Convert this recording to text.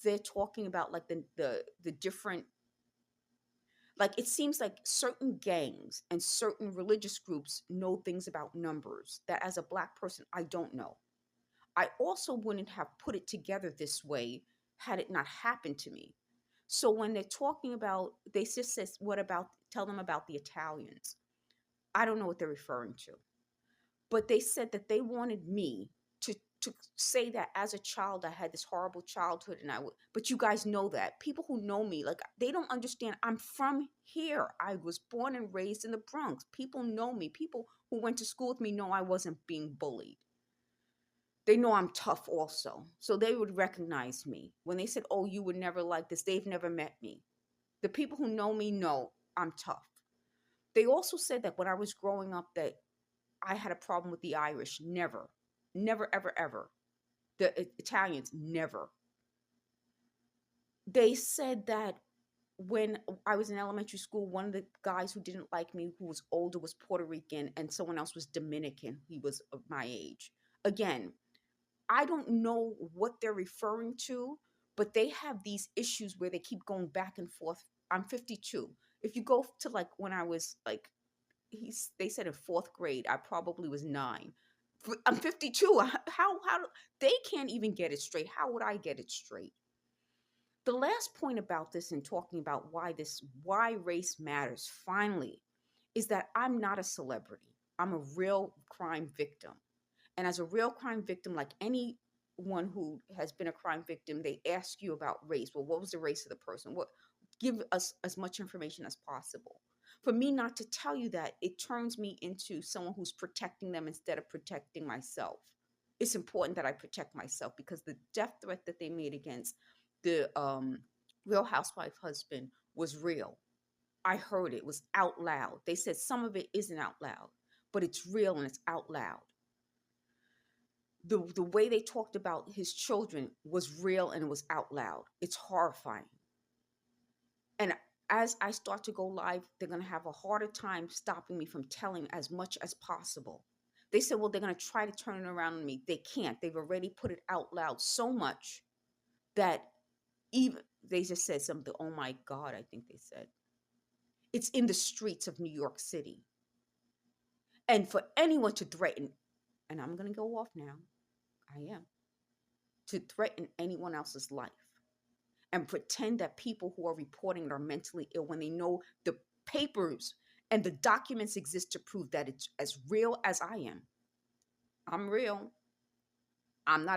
they're talking about like the different, like it seems like certain gangs and certain religious groups know things about numbers that as a black person I don't know. I also wouldn't have put it together this way had it not happened to me. So when they're talking about, they just says, what about, tell them about the Italians. I don't know what they're referring to, but they said that they wanted me to to say that as a child I had this horrible childhood and I would, but you guys know that people who know me, like they don't understand, I'm from here, I was born and raised in the Bronx, people know me, people who went to school with me know I wasn't being bullied. They know I'm tough also. So they would recognize me. When they said, "Oh, you would never like this," they've never met me. The people who know me know I'm tough. They also said that when I was growing up that I had a problem with the Irish. Never. Never ever ever. The Italians never. They said that when I was in elementary school, one of the guys who didn't like me, who was older, was Puerto Rican, and someone else was Dominican. He was of my age. Again, I don't know what they're referring to, but they have these issues where they keep going back and forth. I'm 52. If you go to like when I was like, they said in fourth grade, I probably was 9. I'm 52. They can't even get it straight? How would I get it straight? The last point about this and talking about why race matters finally is that I'm not a celebrity. I'm a real crime victim. And as a real crime victim, like anyone who has been a crime victim, they ask you about race. Well, what was the race of the person? What, give us as much information as possible. For me not to tell you that, it turns me into someone who's protecting them instead of protecting myself. It's important that I protect myself because the death threat that they made against the Real Housewife husband was real. I heard it was out loud. They said some of it isn't out loud, but it's real and it's out loud. The way they talked about his children was real and it was out loud. It's horrifying. And as I start to go live, they're going to have a harder time stopping me from telling as much as possible. They said, well, they're going to try to turn it around on me. They can't. They've already put it out loud so much that even they just said something. Oh my God, I think they said it's in the streets of New York City. And for anyone to threaten, and I'm going to go off now, I am, to threaten anyone else's life and pretend that people who are reporting it are mentally ill when they know the papers and the documents exist to prove that it's as real as I am. I'm real. I'm not